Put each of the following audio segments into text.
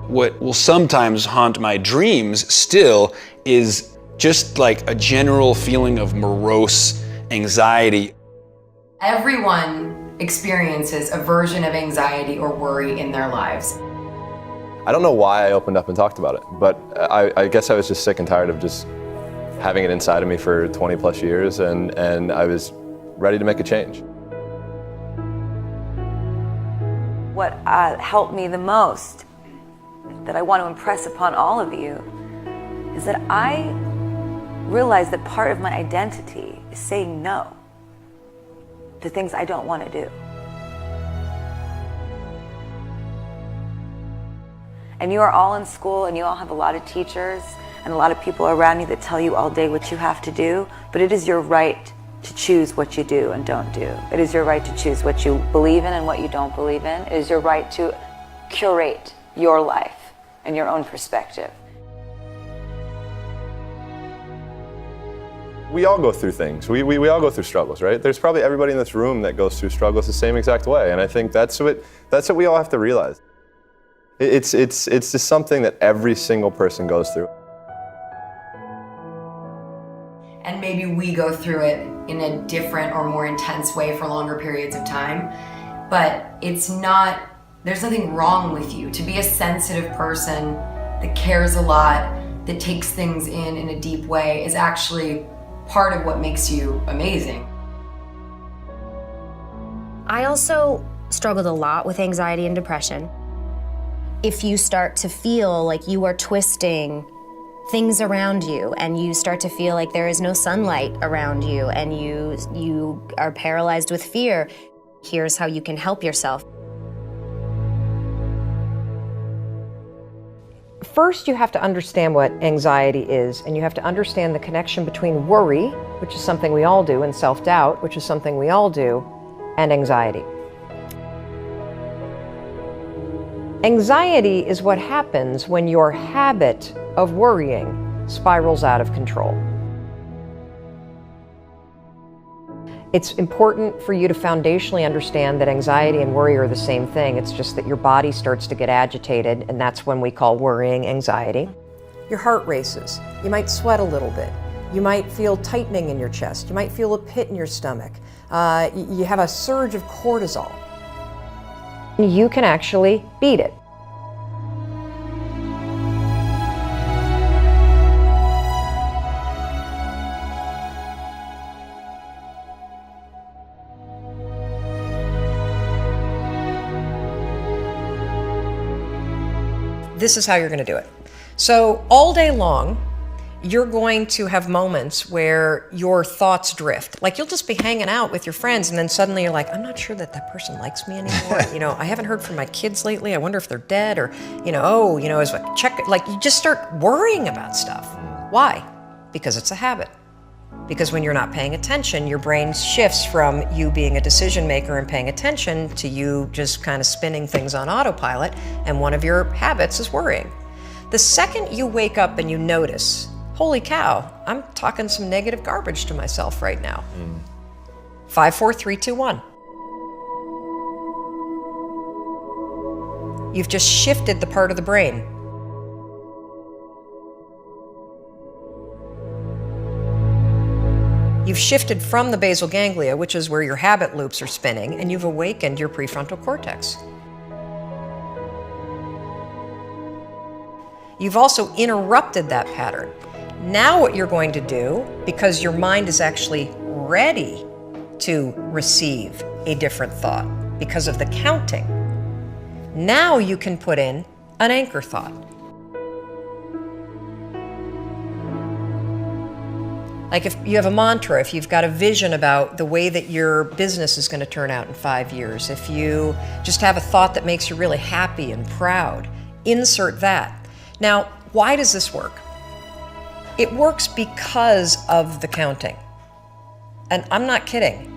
What will sometimes haunt my dreams still is just like a general feeling of morose anxiety. Everyone experiences a version of anxiety or worry in their lives. I don't know why I opened up and talked about it, but I guess I was just sick and tired of just having it inside of me for 20 plus years, and I was ready to make a change. What helped me the most, that I want to impress upon all of you, is that I realized that part of my identity is saying no to things I don't want to do. And you are all in school, and you all have a lot of teachers and a lot of people around you that tell you all day what you have to do, but it is your right to choose what you do and don't do. It is your right to choose what you believe in and what you don't believe in. It is your right to curate your life and your own perspective. We all go through things. We all go through struggles, right? There's probably everybody in this room that goes through struggles the same exact way, and I think that's what we all have to realize. It's just something that every single person goes through. And maybe we go through it in a different or more intense way for longer periods of time, but there's nothing wrong with you. To be a sensitive person that cares a lot, that takes things in a deep way, is actually part of what makes you amazing. I also struggled a lot with anxiety and depression. If you start to feel like you are twisting things around you, and you start to feel like there is no sunlight around you, and you are paralyzed with fear, here's how you can help yourself. First, you have to understand what anxiety is, and you have to understand the connection between worry, which is something we all do, and self-doubt, which is something we all do, and anxiety. Anxiety is what happens when your habit of worrying spirals out of control. It's important for you to foundationally understand that anxiety and worry are the same thing. It's just that your body starts to get agitated, and that's when we call worrying anxiety. Your heart races. You might sweat a little bit. You might feel tightening in your chest. You might feel a pit in your stomach. You have a surge of cortisol. You can actually beat it. This is how you're going to do it. So all day long, you're going to have moments where your thoughts drift. Like, you'll just be hanging out with your friends, and then suddenly you're like, I'm not sure that that person likes me anymore. I haven't heard from my kids lately. I wonder if they're dead, or, as I check, like, you just start worrying about stuff. Why? Because it's a habit. Because when you're not paying attention, your brain shifts from you being a decision maker and paying attention to you just kind of spinning things on autopilot, and one of your habits is worrying. The second you wake up and you notice, holy cow, I'm talking some negative garbage to myself right now. 5, 4, 3, 2, 1. You've just shifted the part of the brain. You've shifted from the basal ganglia, which is where your habit loops are spinning, and you've awakened your prefrontal cortex. You've also interrupted that pattern. Now what you're going to do, because your mind is actually ready to receive a different thought because of the counting, now you can put in an anchor thought. Like, if you have a mantra, if you've got a vision about the way that your business is going to turn out in 5 years, if you just have a thought that makes you really happy and proud, insert that. Now, why does this work? It works because of the counting. And I'm not kidding.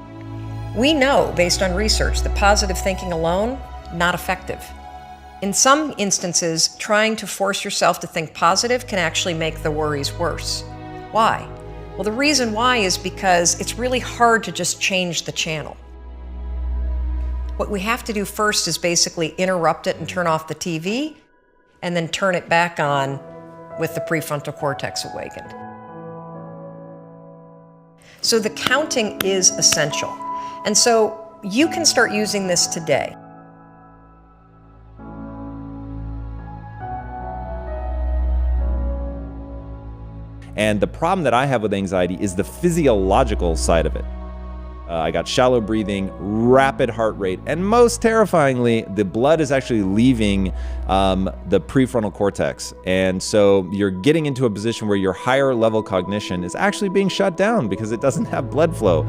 We know, based on research, that positive thinking alone, not effective. In some instances, trying to force yourself to think positive can actually make the worries worse. Why? Well, the reason why is because it's really hard to just change the channel. What we have to do first is basically interrupt it and turn off the TV, and then turn it back on with the prefrontal cortex awakened. So the counting is essential. And so you can start using this today. And the problem that I have with anxiety is the physiological side of it. I got shallow breathing, rapid heart rate, and most terrifyingly, the blood is actually leaving the prefrontal cortex. And so you're getting into a position where your higher level cognition is actually being shut down because it doesn't have blood flow.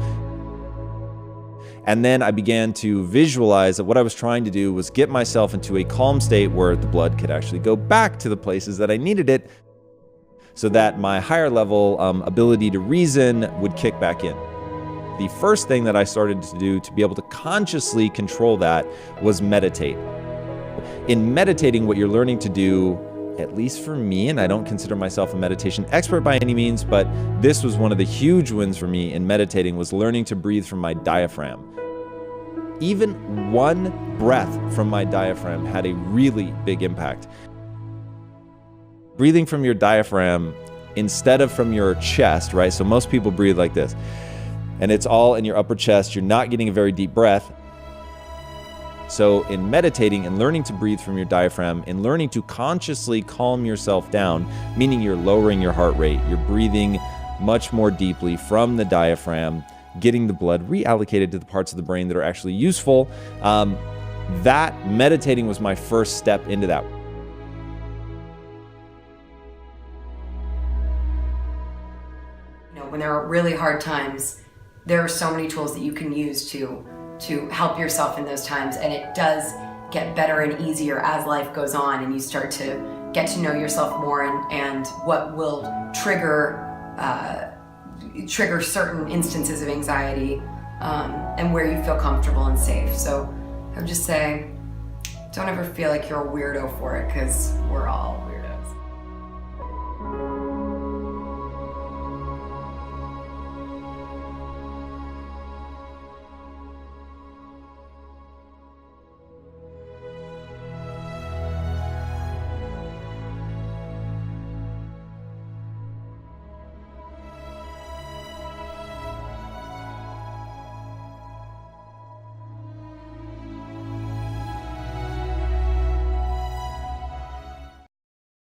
And then I began to visualize that what I was trying to do was get myself into a calm state where the blood could actually go back to the places that I needed it, so that my higher level ability to reason would kick back in. The first thing that I started to do to be able to consciously control that was meditate. In meditating, what you're learning to do, at least for me, and I don't consider myself a meditation expert by any means, but this was one of the huge wins for me in meditating, was learning to breathe from my diaphragm. Even one breath from my diaphragm had a really big impact. Breathing from your diaphragm instead of from your chest, right? So most people breathe like this, and it's all in your upper chest. You're not getting a very deep breath. So in meditating and learning to breathe from your diaphragm and learning to consciously calm yourself down, meaning you're lowering your heart rate, you're breathing much more deeply from the diaphragm, getting the blood reallocated to the parts of the brain that are actually useful. That meditating was my first step into that. When there are really hard times, there are so many tools that you can use to help yourself in those times, and it does get better and easier as life goes on and you start to get to know yourself more and what will trigger certain instances of anxiety and where you feel comfortable and safe. So I would just say, don't ever feel like you're a weirdo for it, because we're all weird.